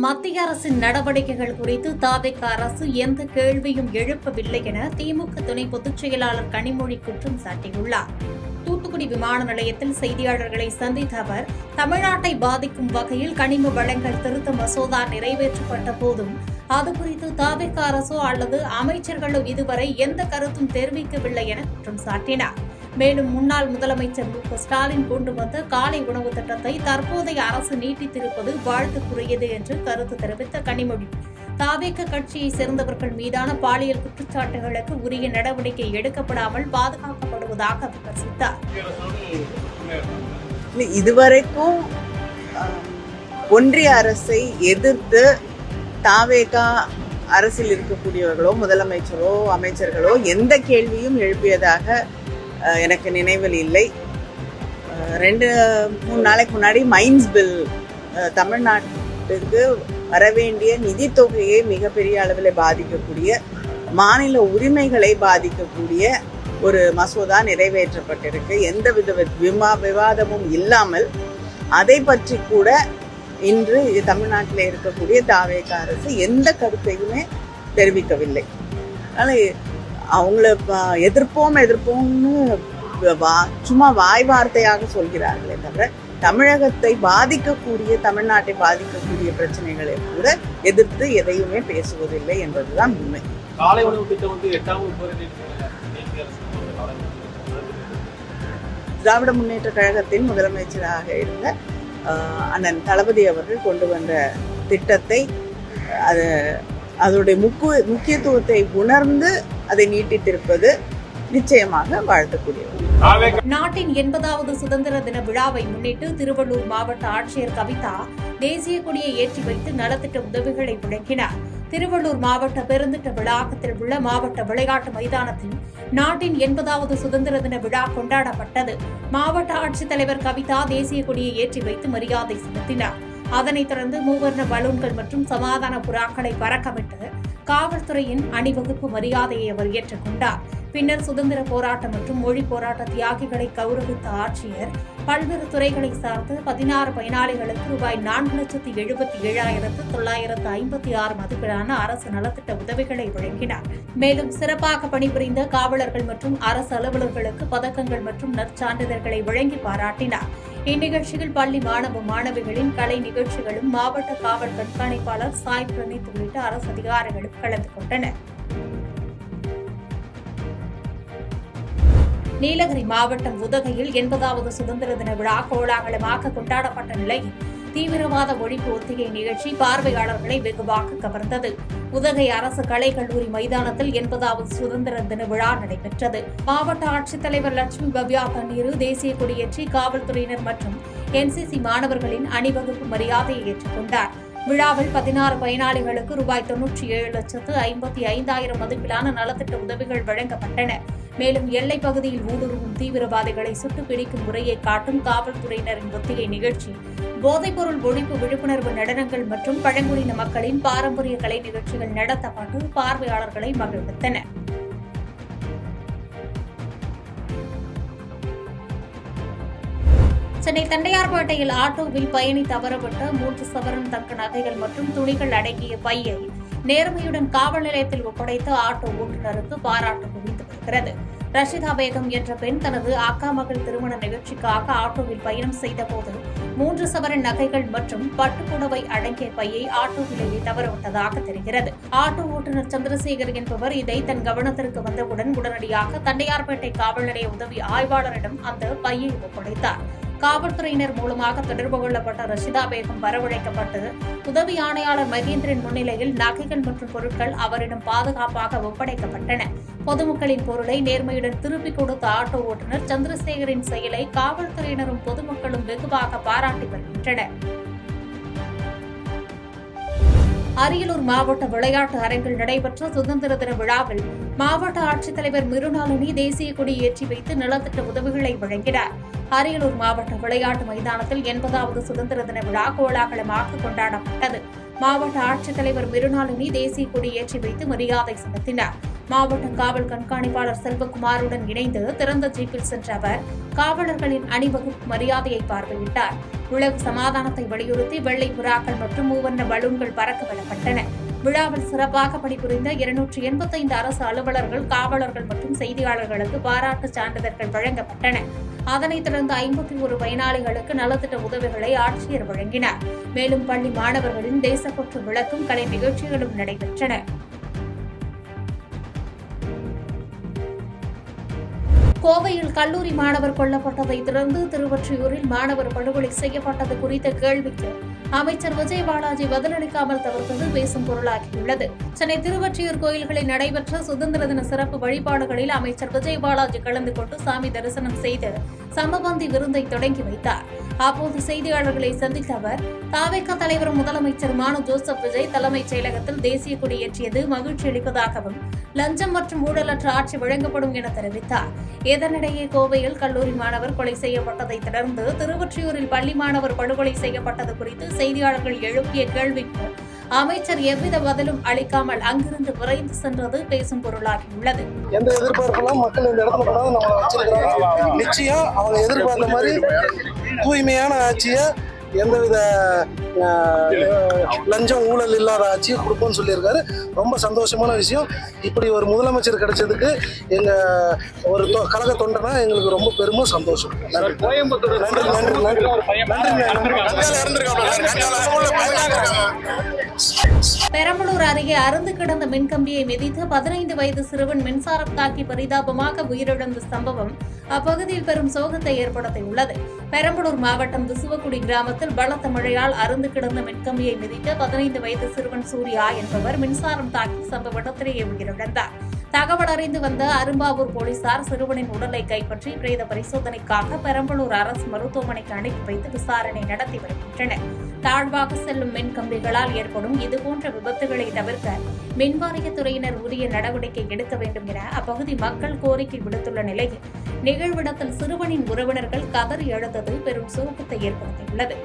மத்திய அரசின் நடவடிக்கைகள் குறித்து தாவேக அரசு எந்த கேள்வியும் எழுப்பவில்லை என திமுக துணை பொதுச் செயலாளர் கனிமொழி குற்றம் சாட்டியுள்ளார். தூத்துக்குடி விமான நிலையத்தில் செய்தியாளர்களை சந்தித்த அவர், தமிழ்நாட்டை பாதிக்கும் வகையில் கனிம வளங்கள் திருத்த மசோதா நிறைவேற்றப்பட்ட போதும் அது குறித்து தாவேக அரசோ அல்லது அமைச்சர்களோ இதுவரை எந்த கருத்தும் தெரிவிக்கவில்லை என குற்றம் சாட்டினார். மேலும் முன்னாள் முதலமைச்சர் மு.க.ஸ்டாலின் கொண்டு வந்த காலை உணவு திட்டத்தை தற்போதைய அரசு நீட்டித்திருப்பது வாழ்த்துக்குரியது என்று கருத்து தெரிவித்த கனிமொழி, தாவேக கட்சியை சேர்ந்தவர்கள் மீதான பாலியல் குற்றச்சாட்டுகளுக்கு உரிய நடவடிக்கை எடுக்கப்படாமல் பாதுகாக்கப்படுவதாக விமர்சித்தார். இதுவரைக்கும் ஒன்றிய அரசை எதிர்த்து தாவேக அரசில் இருக்கக்கூடியவர்களோ முதலமைச்சரோ அமைச்சர்களோ எந்த கேள்வியும் எழுப்பியதாக எனக்கு நினைவில் இல்லை. 2-3 நாளைக்கு முன்னாடி மைன்ஸ் பில் தமிழ்நாட்டுக்கு வரவேண்டிய நிதித்தொகையை மிகப்பெரிய அளவில் பாதிக்கக்கூடிய, மாநில உரிமைகளை பாதிக்கக்கூடிய ஒரு மசோதா நிறைவேற்றப்பட்டிருக்கு. எந்தவித விவாதமும் இல்லாமல் அதை பற்றி கூட இன்று தமிழ்நாட்டில் இருக்கக்கூடிய தாவேக அரசு எந்த கருத்தையுமே தெரிவிக்கவில்லை. அதனால் அவங்கள எதிர்ப்போம்னு சும்மா வாய் வார்த்தையாக சொல்கிறார்களே தவிர தமிழகத்தை பாதிக்கக்கூடிய, தமிழ்நாட்டை பாதிக்கக்கூடிய பிரச்சனைகளை கூட எதிர்த்து எதையுமே பேசுவதில்லை என்பதுதான் உண்மை. காலை உணவு திட்டம் வந்து 8ஆம் வகுப்பு திராவிட முன்னேற்ற கழகத்தின் முதலமைச்சராக இருந்த அண்ணன் தளபதி அவர்கள் கொண்டு வந்த திட்டத்தை அதோடைய முக்கியத்துவத்தை உணர்ந்து அதை நீட்டித்திருப்பது நிச்சயமாக வாழ்த்தக்கூடியது. நாட்டின் 80வது சுதந்திர தின விழாவை முன்னிட்டு திருவள்ளூர் மாவட்ட ஆட்சியர் கவிதா தேசிய கொடியை ஏற்றி வைத்து நலத்திட்ட உதவிகளை வழங்கினார். திருவள்ளூர் மாவட்ட பெருந்திட்ட வளாகத்தில் உள்ள மாவட்ட விளையாட்டு மைதானத்தில் நாட்டின் 80வது சுதந்திர தின விழா கொண்டாடப்பட்டது. மாவட்ட ஆட்சித்தலைவர் கவிதா தேசிய கொடியை ஏற்றி வைத்து மரியாதை செலுத்தினார். அதனைத் தொடர்ந்து மூவர்ண பலூன்கள் மற்றும் சமாதான புறாக்களை பறக்கவிட்டு காவல்துறையின் அணிவகுப்பு மரியாதையை அவர் ஏற்றுக்கொண்டார். பின்னர் சுதந்திர போராட்டம் மற்றும் மொழி போராட்ட தியாகிகளை கௌரவித்த ஆட்சியர் பல்வேறு துறைகளை சார்ந்து 16 பயனாளிகளுக்கு ரூபாய் 4,77,956 மதிப்பிலான அரசு நலத்திட்ட உதவிகளை வழங்கினார். மேலும் சிறப்பாக பணிபுரிந்த காவலர்கள் மற்றும் அரசு அலுவலர்களுக்கு பதக்கங்கள் மற்றும் நற்சான்றிதழ்களை வழங்கி பாராட்டினார். இந்நிகழ்ச்சியில் பள்ளி மாணவ மாணவிகளின் கலை நிகழ்ச்சிகளும் மாவட்ட காவல் கண்காணிப்பாளர் சாய் பிரணீத் உள்ளிட்ட அரசு அதிகாரிகளும் கலந்து கொண்டனர். நீலகிரி மாவட்டம் உதகையில் 80வது சுதந்திர தின விழா கோலாகலமாக கொண்டாடப்பட்ட நிலையில் தீவிரவாத ஒழிப்பு ஒத்திகை நிகழ்ச்சி பார்வையாளர்களை வெகுவாக கவர்ந்தது. உதகை அரசு கலைக்கல்லூரி மைதானத்தில் 80வது சுதந்திர தின விழா நடைபெற்றது. மாவட்ட ஆட்சித்தலைவர் லட்சுமி பவ்யா தண்ணீரு தேசிய கொடியேற்றி காவல்துறையினர் மற்றும் NCC மாணவர்களின் அணிவகுப்பு மரியாதையை ஏற்றுக்கொண்டார். விழாவில் 16 பயனாளிகளுக்கு ரூபாய் 97,55,000 மதிப்பிலான நலத்திட்ட உதவிகள் வழங்கப்பட்டன. மேலும் எல்லைப் பகுதியில் ஊடுருவும் தீவிரவாதிகளை சுட்டுப்பிடிக்கும் முறையை காட்டும் காவல்துறையினரின் ஒத்திகை நிகழ்ச்சி, போதைப்பொருள் ஒழிப்பு விழிப்புணர்வு நடனங்கள் மற்றும் பழங்குடியின மக்களின் பாரம்பரிய கலை நிகழ்ச்சிகள் நடத்தப்பட்டு பார்வையாளர்களை மகிழ்வித்தன. சென்னை தண்டையார்பேட்டையில் ஆட்டோவில் பயணி தவறவிட்ட 3 சவரன் தங்க நகைகள் மற்றும் துணிகள் அடங்கிய பையை நேர்மையுடன் காவல் நிலையத்தில் ஒப்படைத்த ஆட்டோ ஓட்டுநருக்கு பாராட்டு குவிந்து வருகிறது. ரஷிதா பேகம் என்ற பெண் தனது அக்கா மகள் திருமண நிகழ்ச்சிக்காக ஆட்டோவில் பயணம் செய்தபோது 3 சவரன் நகைகள் மற்றும் பட்டுப்புடவை அடங்கிய பையை ஆட்டோவிலேயே தவறவிட்டதாக தெரிகிறது. ஆட்டோ ஓட்டுநர் சந்திரசேகர் என்பவர் இதை தன் கவனத்திற்கு வந்தவுடன் உடனடியாக தண்டையார்பேட்டை காவல் நிலைய உதவி ஆய்வாளரிடம் அந்த பையை ஒப்படைத்தார். காவல்துறையினர் மூலமாக தொடர்பு கொள்ளப்பட்ட ரஷிதா பேகம் வரவழைக்கப்பட்டு உதவி ஆணையாளர் மகேந்திரன் முன்னிலையில் நகைகள் மற்றும் பொருட்கள் அவரிடம் பாதுகாப்பாக ஒப்படைக்கப்பட்டன. பொதுமக்களின் பொருளை நேர்மையுடன் திருப்பிக் கொடுத்த ஆட்டோ ஓட்டுநர் சந்திரசேகரின் செயலை காவல்துறையினரும் பொதுமக்களும் வெகுவாக பாராட்டி வருகின்றனர். அரியலூர் மாவட்ட விளையாட்டு அரங்கில் நடைபெற்ற சுதந்திர தின விழாவில் மாவட்ட ஆட்சித்தலைவர் மிருணாளினி தேசிய கொடி ஏற்றி வைத்து நலத்திட்ட உதவிகளை வழங்கினார். அரியலூர் மாவட்ட விளையாட்டு மைதானத்தில் 80வது சுதந்திர தின விழா கோலாகலமாக கொண்டாடப்பட்டது. மாவட்ட ஆட்சித்தலைவர் மிருணாளினி தேசிய கொடி ஏற்றி வைத்து மரியாதை செலுத்தினார். மாவட்ட காவல் கண்காணிப்பாளர் செல்வகுமாருடன் இணைந்து திறந்த ஜீப்பில் சென்ற அவர் காவலர்களின் அணிவகுப்பு மரியாதையை பார்வையிட்டார். உலக சமாதானத்தை வலியுறுத்தி வெள்ளை புறாக்கள் மற்றும் மூவர்ண பலூன்கள் பறக்க விடப்பட்டன. விழாவில் சிறப்பாக பணிபுரிந்த 285 அரசு அலுவலர்கள், காவலர்கள் மற்றும் செய்தியாளர்களுக்கு பாராட்டு சான்றிதழ்கள் வழங்கப்பட்டன. அதனைத் தொடர்ந்து 51 பயனாளிகளுக்கு நலத்திட்ட உதவிகளை ஆட்சியர் வழங்கினார். மேலும் பள்ளி மாணவர்களின் தேசப்பற்று விளக்கும் கலை நிகழ்ச்சிகளும் நடைபெற்றன. கோவையில் கல்லூரி மாணவர் கொல்லப்பட்டதை தொடர்ந்து திருவொற்றியூரில் மாணவர் படுகொலை செய்யப்பட்டது குறித்த கேள்விக்கு அமைச்சர் விஜய் பாலாஜி பதிலளிக்காமல் தவிர்த்தது பேசும் பொருளாகியுள்ளது. சென்னை திருவொற்றியூர் கோயில்களில் நடைபெற்ற சுதந்திர தின சிறப்பு வழிபாடுகளில் அமைச்சர் விஜய் பாலாஜி கலந்து கொண்டு சாமி தரிசனம் செய்து சமபந்தி விருந்தை தொடங்கி வைத்தார். அப்போது செய்தியாளர்களை சந்தித்த அவர், தவிக தலைவரும் முதலமைச்சருமான ஜோசப் விஜய் தலைமைச் செயலகத்தில் தேசிய கொடி ஏற்றியது மகிழ்ச்சி அளிப்பதாகவும் லஞ்சம் மற்றும் ஊழலற்ற ஆட்சி வழங்கப்படும் என தெரிவித்தார். இதனிடையே கோவையில் கல்லூரி மாணவர் கொலை செய்யப்பட்டதை தொடர்ந்து திருவொற்றியூரில் பள்ளி மாணவர் படுகொலை செய்யப்பட்டது குறித்து செய்தியாளர்கள் எழுப்பிய கேள்விக்கு அமைச்சர் எவ்வித பதிலும் அளிக்காமல் அங்கிருந்து விரைந்து சென்றது பேசும் பொருளாகியுள்ளது. எந்த எதிர்பார்ப்பெல்லாம் மக்கள் இந்த இடத்துல கொண்டாந்து நம்மளை வச்சிருக்கிறாங்க. நிச்சயம் அவங்க எதிர்பார்த்த மாதிரி தூய்மையான ஆட்சியை, எந்தவித லஞ்சம் ஊழல் இல்லாத ஆட்சியை கொடுப்போம்னு சொல்லியிருக்காரு. ரொம்ப சந்தோஷமான விஷயம். இப்படி ஒரு முதலமைச்சர் கிடைச்சதுக்கு எங்க ஒரு கழக தொண்டனா எங்களுக்கு ரொம்ப பெருமை, சந்தோஷம். பெரம்பலூர் அருகே அறுந்து கிடந்த மின்கம்பியை மிதித்து 15 வயது சிறுவன் மின்சாரம் தாக்கி பரிதாபமாக உயிரிழந்த சம்பவம் அப்பகுதியில் பெரும் சோகத்தை ஏற்படுத்தியுள்ளது. பெரம்பலூர் மாவட்டம் விசுவக்குடி கிராமத்தில் பலத்த மழையால் அறுந்து கிடந்த மின்கம்பியை மிதித்த 15 வயது சிறுவன் சூர்யா என்பவர் மின்சாரம் தாக்கி சம்பவ இடத்திலேயே உயிரிழந்தார். தகவல் அறிந்து வந்த அரும்பாவூர் போலீசார் சிறுவனின் உடலை கைப்பற்றி பிரேத பரிசோதனைக்காக பெரம்பலூர் அரசு மருத்துவமனைக்கு அனுப்பி வைத்து விசாரணை நடத்தி வருகின்றனர். தாழ்வாக செல்லும் மின் கம்பிகளால் ஏற்படும் இதுபோன்ற விபத்துகளை தவிர்க்க மின்வாரியத்துறையினர் உரிய நடவடிக்கை எடுக்க வேண்டும் என அப்பகுதி மக்கள் கோரிக்கை விடுத்துள்ள நிலையில் நிகழ்விடத்தில் சிறுவனின் உறவினர்கள் கதறி எழுந்தது பெரும் சோகத்தை ஏற்படுத்தியுள்ளது.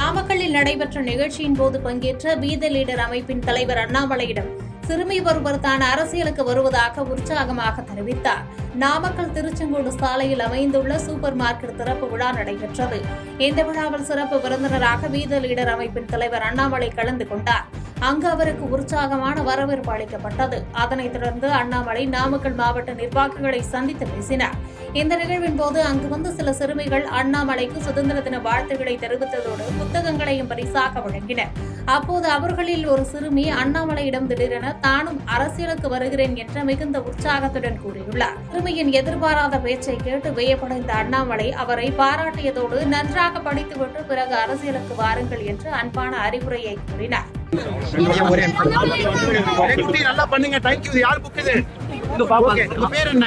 நாமக்கல்லில் நடைபெற்ற நிகழ்ச்சியின் போது பங்கேற்ற பி தி லீடர் அமைப்பின் தலைவர் அண்ணாமலையிடம் சிறுமி ஒருவர் தான் அரசியலுக்கு வருவதாக உற்சாகமாக தெரிவித்தார். நாமக்கல் திருச்செங்கோடு சாலையில் அமைந்துள்ள சூப்பர் மார்க்கெட் திறப்பு விழா நடைபெற்றது. இந்த விழாவில் சிறப்பு விருந்தினராக பி தி லீடர் அமைப்பின் தலைவர் அண்ணாமலை கலந்து கொண்டார். அங்கு அவருக்கு உற்சாகமான வரவேற்பு அளிக்கப்பட்டது. அதனைத் தொடர்ந்து அண்ணாமலை நாமக்கல் மாவட்ட நிர்வாகிகளை சந்தித்து பேசினார். இந்த நிகழ்வின் போது அங்கு வந்த சில சிறுமிகள் அண்ணாமலைக்கு சுதந்திர தின வாழ்த்துக்களை தெரிவித்ததோடு புத்தகங்களையும் பரிசாக வழங்கினர். அப்போது அவர்களில் ஒரு சிறுமி அண்ணாமலையிடம் திடீரென தானும் அரசியலுக்கு வருகிறேன் என்ற மிகுந்த உற்சாகத்துடன் கூறியுள்ளார். சிறுமியின் எதிர்பாராத பேச்சை கேட்டு வியப்படைந்த அண்ணாமலை அவரை பாராட்டியதோடு நன்றாக படித்துவிட்டு பிறகு அரசியலுக்கு வாருங்கள் என்று அன்பான அறிவுரையை கூறினார். நல்லா பண்ணுங்க. தேங்க்யூ. யார் புக் இது? உங்க பேர் என்ன?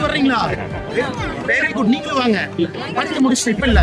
வர்றீங்களா? Very good. நீங்களும் வாங்க. படிச்சு முடிச்சு இப்ப இல்ல.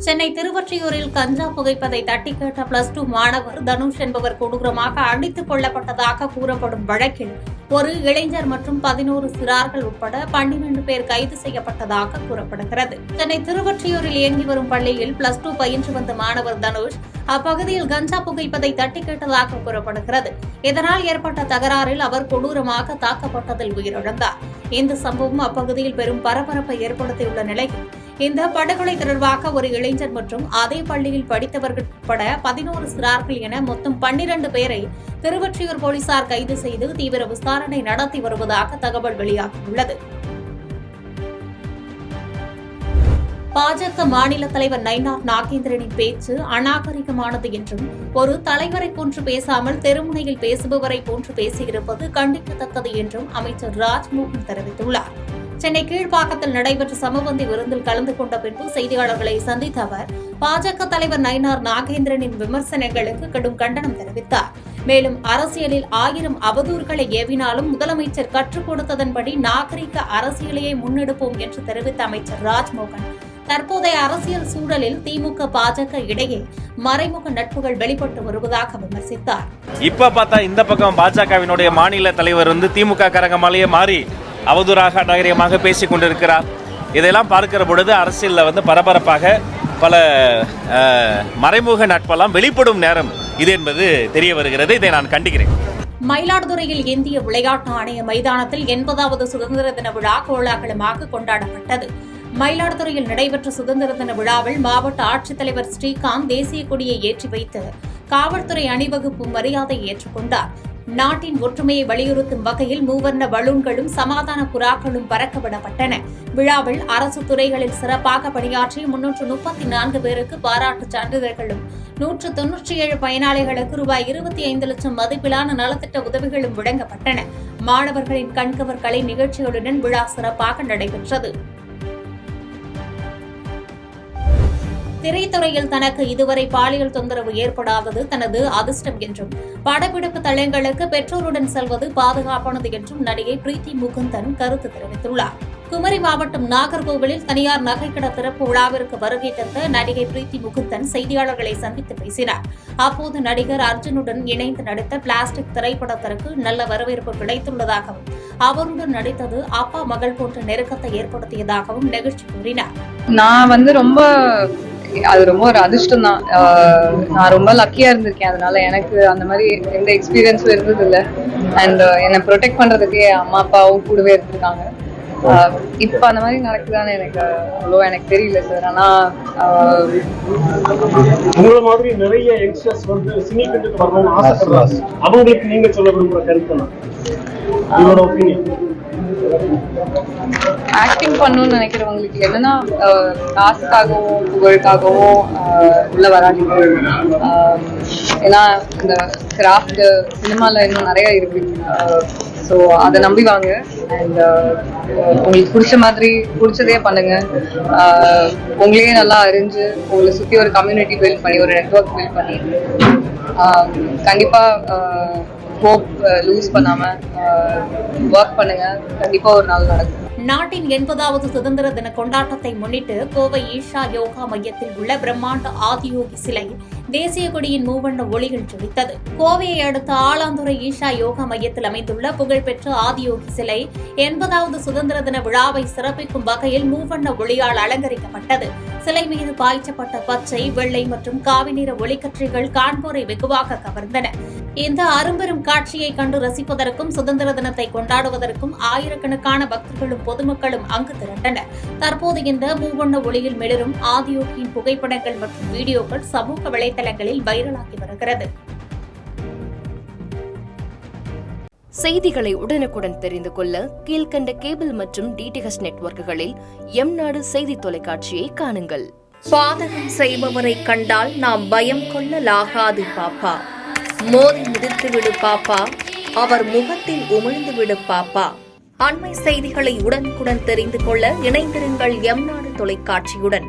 சென்னை திருவொற்றியூரில் கஞ்சா புகைப்பதை தட்டி கேட்ட +2 மாணவர் தனுஷ் என்பவர் கொடூரமாக அடித்துக் கொல்லப்பட்டதாக கூறப்படும் வழக்கில் ஒரு இளைஞர் மற்றும் 11 சிறார்கள் உட்பட 12 பேர் கைது செய்யப்பட்டதாக கூறப்படுகிறது. சென்னை திருவொற்றியூரில் இயங்கி வரும் பள்ளியில் +2 பயின்று வந்த மாணவர் தனுஷ் அப்பகுதியில் கஞ்சா புகைப்பதை தட்டி கேட்டதாக கூறப்படுகிறது. இதனால் ஏற்பட்ட தகராறில் அவர் கொடூரமாக தாக்கப்பட்டதில் உயிரிழந்தார். இந்த சம்பவம் அப்பகுதியில் பெரும் பரபரப்பை ஏற்படுத்தியுள்ள நிலையில் இந்த படுகொலை தொடர்பாக ஒரு இளைஞர் மற்றும் அதே பள்ளியில் படித்தவர்கள் உட்பட 11 சிறார்கள் என மொத்தம் 12 பேரை திருவொற்றியூர் போலீசார் கைது செய்து தீவிர விசாரணை நடத்தி வருவதாக தகவல் வெளியாகியுள்ளது. பாஜக மாநில தலைவர் நயினார் நாகேந்திரனின் பேச்சு அநாகரிகமானது என்றும் ஒரு தலைவரை போன்று பேசாமல் தெருமுனையில் பேசுபவரை போன்று பேசியிருப்பது கண்டிக்கத்தக்கது என்றும் அமைச்சர் ராஜ்மோகன் தெரிவித்துள்ளார். சென்னை கீழ்ப்பாக்கத்தில் நடைபெற்ற சமபந்தி விருந்தில் கலந்து கொண்ட பின்பு செய்தியாளர்களை சந்தித்த அவர் பாஜக தலைவர் நயினார் நாகேந்திரனின் விமர்சனங்களுக்கு கடும் கண்டனம் தெரிவித்தார். மேலும் அரசியலில் 1000 அவதூறுகளை ஏவினாலும் முதலமைச்சர் கற்றுக் கொடுத்ததன்படி நாகரிக அரசியலையே முன்னெடுப்போம் என்று தெரிவித்த அமைச்சர் ராஜ்மோகன் தற்போதைய அரசியல் சூழலில் திமுக பாஜக இடையே மறைமுக நட்புகள் வெளிப்பட்டு வருவதாக விமர்சித்தார். இப்ப பார்த்தா இந்த பக்கம் பாஜகவினுடைய மாநில தலைவர் திமுக கரங்கமாலேயே மாறி அவதூறாக நாகரிகமாக பேசிக் கொண்டிருக்கிறார். இதெல்லாம் பார்க்கிற பொழுது அரசியலில் பரபரப்பாக பல மறைமுக நட்பெல்லாம் வெளிப்படும் நேரம் இது என்பது தெரிய வருகிறது. இதை நான் கண்டிக்கிறேன். மயிலாடுதுறையில் இந்திய விளையாட்டு ஆணைய மைதானத்தில் 80வது சுதந்திர தின விழா கோலாகலமாக கொண்டாடப்பட்டது. மயிலாடுதுறையில் நடைபெற்ற சுதந்திர தின விழாவில் மாவட்ட ஆட்சித்தலைவர் ஸ்ரீகாந்த் தேசிய கொடியை ஏற்றி வைத்து காவல்துறை அணிவகுப்பு மரியாதை ஏற்றுக்கொண்டார். நாட்டின் ஒற்றுமையை வலியுறுத்தும் வகையில் மூவர்ண பலூன்களும் சமாதான புறாக்களும் பறக்கவிடப்பட்டன. விழாவில் அரசு துறைகளில் சிறப்பாக பணியாற்றிய 334 பேருக்கு பாராட்டுச் சான்றிதழ்களும் 197 பயனாளிகளுக்கு ரூபாய் 25 லட்சம் மதிப்பிலான நலத்திட்ட உதவிகளும் வழங்கப்பட்டன. மாணவர்களின் கண்கவர் கலை நிகழ்ச்சிகளுடன் விழா சிறப்பாக நடைபெற்றது. திரைத்துறையில் தனக்கு இதுவரை பாலியல் தொந்தரவு ஏற்படாதது தனது அதிர்ஷ்டம் என்றும் படப்பிடிப்பு தளங்களுக்கு பெற்றோருடன் செல்வது பாதுகாப்பானது என்றும் நடிகை பிரீத்தி முகுந்தன் கருத்து தெரிவித்துள்ளார். குமரி மாவட்டம் நாகர்கோவிலில் தனியார் நகைக்கட திறப்பு விழாவிற்கு வருகை தந்த நடிகை பிரீத்தி முகுந்தன் செய்தியாளர்களை சந்தித்து பேசினார். அப்போது நடிகர் அர்ஜுனுடன் இணைந்து நடித்த பிளாஸ்டிக் திரைப்படத்திற்கு நல்ல வரவேற்பு கிடைத்துள்ளதாகவும் அவருடன் நடித்தது அப்பா மகள் போன்ற நெருக்கத்தை ஏற்படுத்தியதாகவும் நெகிழ்ச்சி கூறினார். நான் ரொம்ப ஒரு அதிர்ஷ்டம் தான். நான் ரொம்ப லக்கியா இருந்திருக்கேன். அதனால எனக்கு அந்த மாதிரி எந்த எக்ஸ்பீரியன்ஸும் இருந்தது இல்லை. அண்ட் என்னை ப்ரொடெக்ட் பண்றதுக்கு என் அம்மா அப்பாவும் கூடவே இருந்திருக்காங்க. இப்ப அந்த மாதிரி நடக்குதான்னு எனக்கு தெரியல சார். ஆனா உங்களை மாதிரி நிறைய யங்ஸ்டர்ஸ் சினி ஃபீல்டுக்கு வரணும்னு ஆசைப்படுறாங்க. அவங்களுக்கு நீங்க சொல்ல விரும்புற கருத்து என்னோட ஒப்பீனியன். ஆக்டிங் பண்ணணும்னு நினைக்கிறவங்களுக்கு என்னன்னா காசுக்காகவும் புகழுக்காகவும் உள்ள வராங்க. ஏன்னா இந்த கிராஃப்ட் சினிமால இன்னும் நிறைய இருக்கு. ஸோ அதை நம்பி வாங்க. அண்ட் உங்களுக்கு பிடிச்சதே பண்ணுங்க. உங்களையே நல்லா அறிஞ்சு உங்களை சுற்றி ஒரு கம்யூனிட்டி பில்ட் பண்ணி ஒரு நெட்வொர்க் பில்ட் பண்ணி கண்டிப்பா ஹோப் லூஸ் பண்ணாம ஒர்க் பண்ணுங்க. கண்டிப்பா ஒரு நாள் நடக்கும். நாட்டின் 80வது சுதந்திர தின கொண்டாட்டத்தை முன்னிட்டு கோவை ஈஷா யோகா மையத்தில் உள்ள பிரம்மாண்ட ஆதியோகி சிலை தேசிய கொடியின் மூவண்ண ஒளிகள் ஜொலித்தது. கோவையை அடுத்த ஆலாந்துறை ஈஷா யோகா மையத்தில் அமைந்துள்ள புகழ்பெற்ற ஆதியோகி சிலை 80வது சுதந்திர தின விழாவை சிறப்பிக்கும் வகையில் மூவண்ண ஒளியால் அலங்கரிக்கப்பட்டது. சிலை மீது பாய்ச்சப்பட்ட பச்சை, வெள்ளை மற்றும் காவி நிற ஒளிக்கற்றைகள் காண்போரை வெகுவாக கவர்ந்தன. இந்த அரும்பெரும் காட்சியை கண்டு ரசிப்பதற்கும் சுதந்திர தினத்தை கொண்டாடுவதற்கும் ஆயிரக்கணக்கான பக்தர்களும் பொதுமக்களும் அங்கு திரண்டனர். தற்போது இந்த மூவண்ண ஒளியில் மிளரும் ஆதியோகியின் புகைப்படங்கள் மற்றும் வீடியோக்கள் சமூக வலைதளங்களில் வைரலாகி வருகிறது. செய்திகளை உடனுக்குடன் தெரிந்து கொள்ள கீழ்கண்ட கேபிள் மற்றும் டிடிஎச் நெட்வொர்க்குகளில் எம்நாடு செய்தி தொலைக்காட்சியை காணுங்கள். பாதகம் செய்பவரை கண்டால் நாம் பயம் கொள்ளலாகாது பாப்பா. மோதி மிதித்துவிடு பாப்பா, அவர் முகத்தில் உமிழ்ந்துவிடு பாப்பா. அண்மை செய்திகளை உடனுக்குடன் தெரிந்து கொள்ள இணைந்திருங்கள் எம்நாடு தொலைக்காட்சியுடன்.